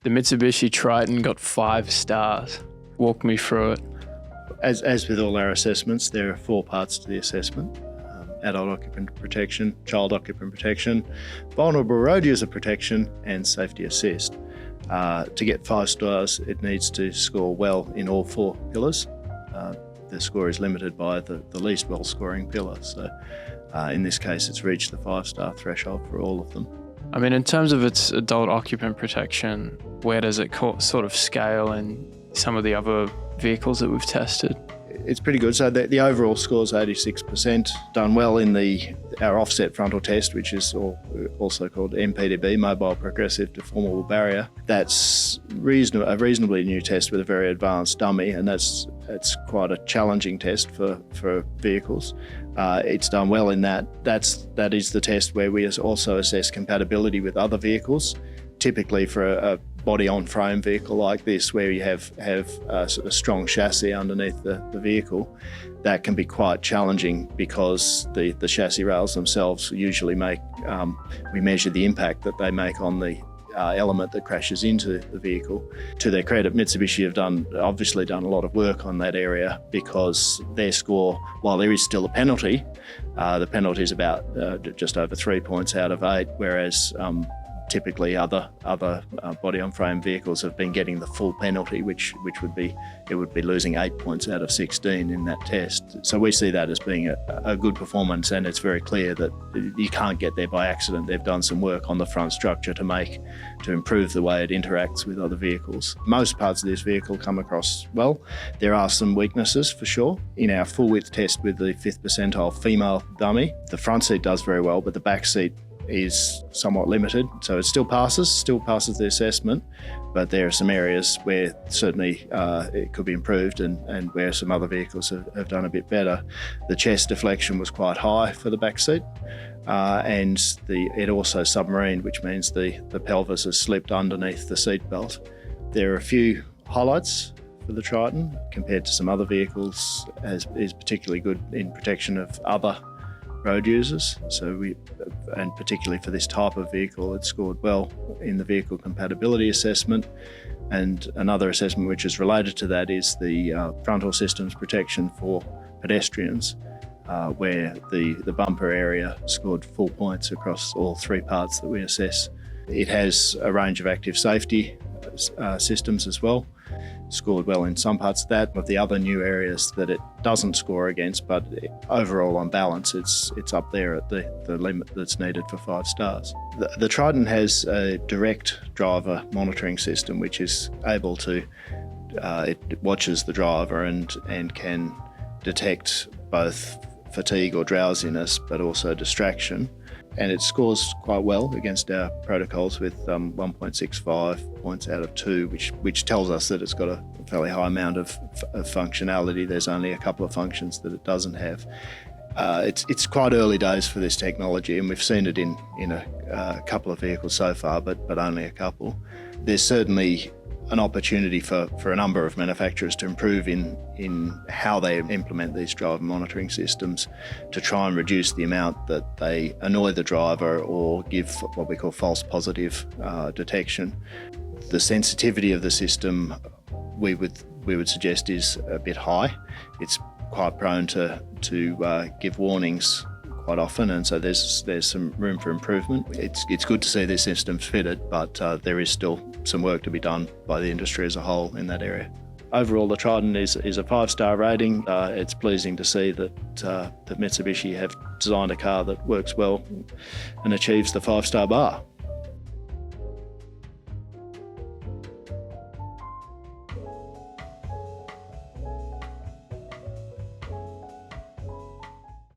The Mitsubishi Triton got 5 stars. Walk me through it. As with all our assessments, there are 4 parts to the assessment. Adult occupant protection, child occupant protection, vulnerable road user protection, and safety assist. To get 5 stars, it needs to score well in all 4 pillars. The score is limited by the least well scoring pillar. So in this case, it's reached the 5-star threshold for all of them. I mean, in terms of its adult occupant protection, where does it sort of scale in some of the other vehicles that we've tested? It's pretty good. So the overall score is 86%, done well in our offset frontal test, which is also called MPDB, Mobile Progressive Deformable Barrier. That's a reasonably new test with a very advanced dummy, and that's quite a challenging test for vehicles. It's done well in that. That is the test where we also assess compatibility with other vehicles. Typically for a body-on-frame vehicle like this, where you have a sort of strong chassis underneath the vehicle, that can be quite challenging because the chassis rails themselves usually we measure the impact that they make on the element that crashes into the vehicle. To their credit, Mitsubishi have obviously done a lot of work on that area, because their score, while there is still a penalty, the penalty is about just over 3 points out of 8, whereas typically other body-on-frame vehicles have been getting the full penalty, which would be losing 8 points out of 16 in that test. So we see that as being a good performance, and it's very clear that you can't get there by accident. They've done some work on the front structure to improve the way it interacts with other vehicles. Most parts of this vehicle come across well. There are some weaknesses for sure. In our full width test with the 5th percentile female dummy, the front seat does very well, but the back seat is somewhat limited, so it still passes the assessment, but there are some areas where certainly it could be improved, and where some other vehicles have done a bit better. The chest deflection was quite high for the back seat, and it also submarined, which means the pelvis has slipped underneath the seat belt. There are a few highlights for the Triton compared to some other vehicles, as is particularly good in protection of other road users. And particularly for this type of vehicle, it scored well in the vehicle compatibility assessment. And another assessment which is related to that is the frontal systems protection for pedestrians, where the bumper area scored full points across all 3 parts that we assess. It has a range of active safety systems as well. Scored well in some parts of that. Of the other new areas that it doesn't score against, but overall on balance, it's up there at the limit that's needed for 5 stars. The Triton has a direct driver monitoring system, which is able to, it watches the driver and can detect both fatigue or drowsiness, but also distraction. And it scores quite well against our protocols with 1.65 points out of 2, which tells us that it's got a fairly high amount of functionality. There's only a couple of functions that it doesn't have. It's quite early days for this technology, and we've seen it in a couple of vehicles so far, but only a couple. There's certainly an opportunity for a number of manufacturers to improve in how they implement these driver monitoring systems, to try and reduce the amount that they annoy the driver or give what we call false positive detection. The sensitivity of the system, we would suggest, is a bit high. It's quite prone to give warnings quite often, and so there's some room for improvement. It's good to see this system's fitted, but there is still some work to be done by the industry as a whole in that area. Overall, the Triton is a 5-star rating. It's pleasing to see that Mitsubishi have designed a car that works well and achieves the 5-star bar.